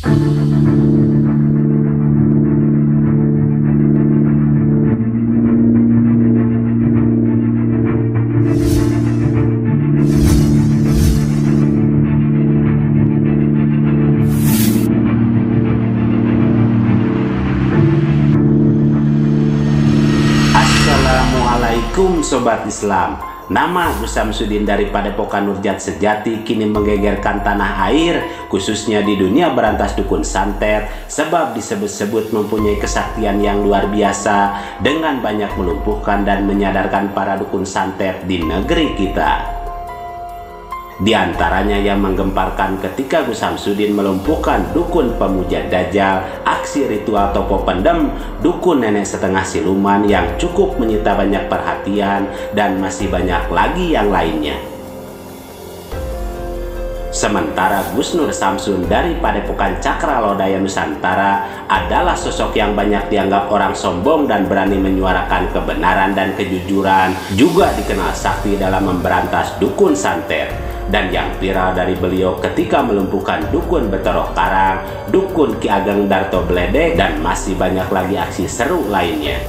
Assalamualaikum Sobat Islam. Nama Gus Samsudin dari Padepokan Nurjat Sejati kini menggegerkan tanah air, khususnya di dunia berantas dukun santet, sebab disebut-sebut mempunyai kesaktian yang luar biasa dengan banyak melumpuhkan dan menyadarkan para dukun santet di negeri kita. Di antaranya yang menggemparkan ketika Gus Samsudin melumpuhkan dukun pemuja dajjal, aksi ritual topo pendem, dukun nenek setengah siluman yang cukup menyita banyak perhatian, dan masih banyak lagi yang lainnya. Sementara Gus Nur Samsun dari Padepokan Cakra Lodaya Nusantara adalah sosok yang banyak dianggap orang sombong dan berani menyuarakan kebenaran dan kejujuran, juga dikenal sakti dalam memberantas dukun santet. Dan yang viral dari beliau ketika melumpuhkan dukun Betorok Karang, dukun Ki Ageng Darto Bledek, dan masih banyak lagi aksi seru lainnya.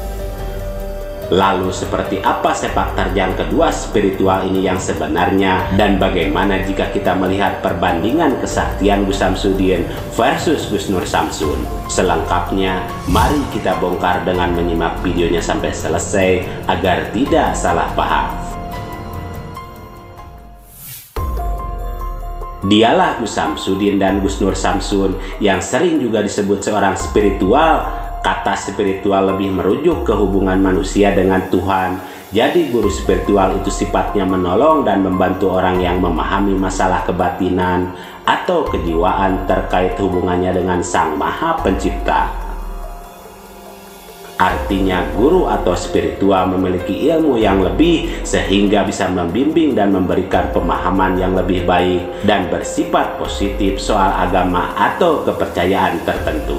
Lalu seperti apa sepak terjang kedua spiritual ini yang sebenarnya, dan bagaimana jika kita melihat perbandingan kesaktian Gus Samsudin versus Gus Nur Samsun? Selengkapnya mari kita bongkar dengan menyimak videonya sampai selesai agar tidak salah paham. Dialah Gus Samsudin dan Gus Nur Samsun yang sering juga disebut seorang spiritual. Kata spiritual lebih merujuk ke hubungan manusia dengan Tuhan. Jadi guru spiritual itu sifatnya menolong dan membantu orang yang memahami masalah kebatinan atau kejiwaan terkait hubungannya dengan Sang Maha Pencipta. Artinya guru atau spiritual memiliki ilmu yang lebih sehingga bisa membimbing dan memberikan pemahaman yang lebih baik dan bersifat positif soal agama atau kepercayaan tertentu.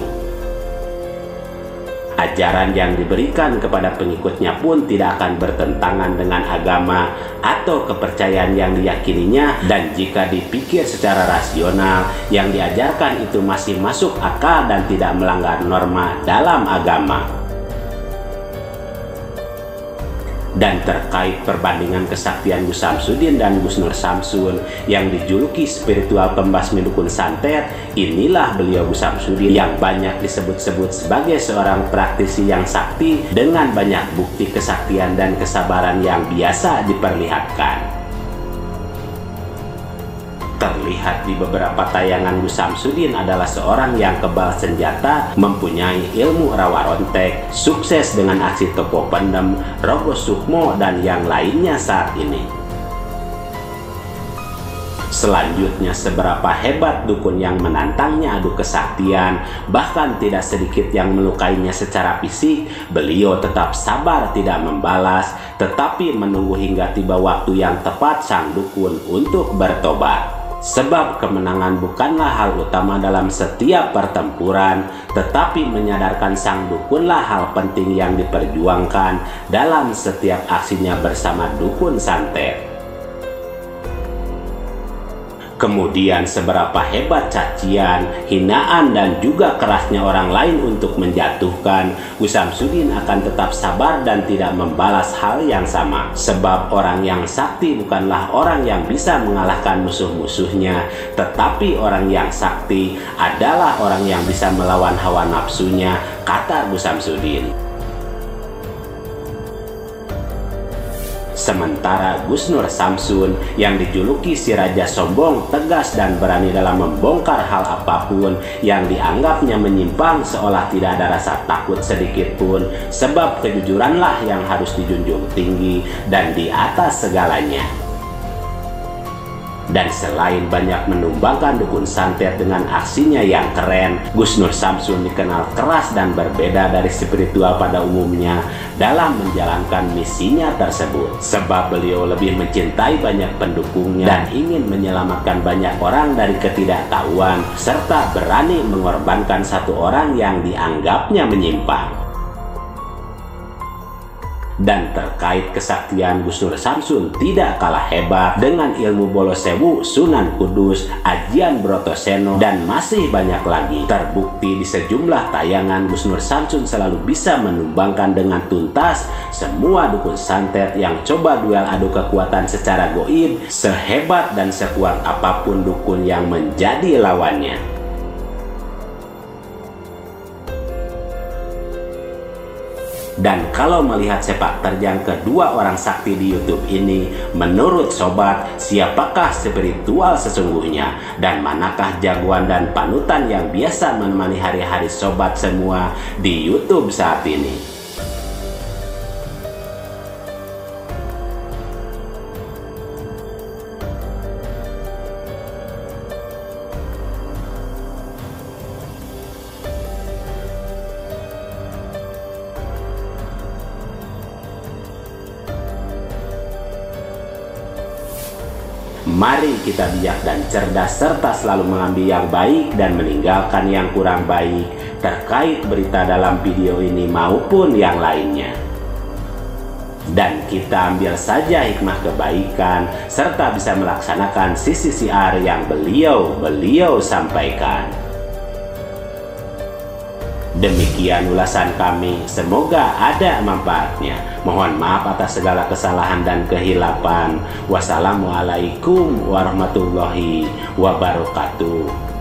Ajaran yang diberikan kepada pengikutnya pun tidak akan bertentangan dengan agama atau kepercayaan yang diyakininya, dan jika dipikir secara rasional, yang diajarkan itu masih masuk akal dan tidak melanggar norma dalam agama. Dan terkait perbandingan kesaktian Gus Samsudin dan Gus Nur Samsun yang dijuluki spiritual pembasmi dukun santet, inilah beliau Gus Samsudin yang banyak disebut-sebut sebagai seorang praktisi yang sakti dengan banyak bukti kesaktian dan kesabaran yang biasa diperlihatkan. Terlihat di beberapa tayangan, Gus Samsudin adalah seorang yang kebal senjata, mempunyai ilmu rawa rontek, sukses dengan aksi topo pendem, rogo sukmo, dan yang lainnya saat ini. Selanjutnya, seberapa hebat dukun yang menantangnya adu kesaktian, bahkan tidak sedikit yang melukainya secara fisik, beliau tetap sabar tidak membalas, tetapi menunggu hingga tiba waktu yang tepat sang dukun untuk bertobat. Sebab kemenangan bukanlah hal utama dalam setiap pertempuran, tetapi menyadarkan sang dukunlah hal penting yang diperjuangkan dalam setiap aksinya bersama dukun santet. Kemudian seberapa hebat cacian, hinaan, dan juga kerasnya orang lain untuk menjatuhkan, Gus Samsudin akan tetap sabar dan tidak membalas hal yang sama. Sebab orang yang sakti bukanlah orang yang bisa mengalahkan musuh-musuhnya, tetapi orang yang sakti adalah orang yang bisa melawan hawa nafsunya, kata Gus Samsudin. Sementara Gus Nur Samsun yang dijuluki si Raja Sombong, tegas dan berani dalam membongkar hal apapun yang dianggapnya menyimpang, seolah tidak ada rasa takut sedikit pun, sebab kejujuranlah yang harus dijunjung tinggi dan di atas segalanya. Dan selain banyak menumbangkan dukun santet dengan aksinya yang keren, Gus Nur Samsun dikenal keras dan berbeda dari spiritual pada umumnya dalam menjalankan misinya tersebut. Sebab beliau lebih mencintai banyak pendukungnya dan ingin menyelamatkan banyak orang dari ketidaktahuan, serta berani mengorbankan satu orang yang dianggapnya menyimpang. Dan terkait kesaktian Gus Nur Samsun tidak kalah hebat dengan ilmu Bolo Sewu, Sunan Kudus, Ajian Brotoseno, dan masih banyak lagi. Terbukti di sejumlah tayangan Gus Nur Samsun selalu bisa menumbangkan dengan tuntas semua dukun santet yang coba duel adu kekuatan secara goib, sehebat dan sekuat apapun dukun yang menjadi lawannya. Dan kalau melihat sepak terjang kedua orang sakti di YouTube ini, menurut sobat, siapakah spiritual sesungguhnya? Dan manakah jagoan dan panutan yang biasa menemani hari-hari sobat semua di YouTube saat ini? Mari kita bijak dan cerdas serta selalu mengambil yang baik dan meninggalkan yang kurang baik terkait berita dalam video ini maupun yang lainnya. Dan kita ambil saja hikmah kebaikan serta bisa melaksanakan sisi siar yang beliau sampaikan. Demikian ulasan kami, semoga ada manfaatnya. Mohon maaf atas segala kesalahan dan kehilapan. Wassalamualaikum warahmatullahi wabarakatuh.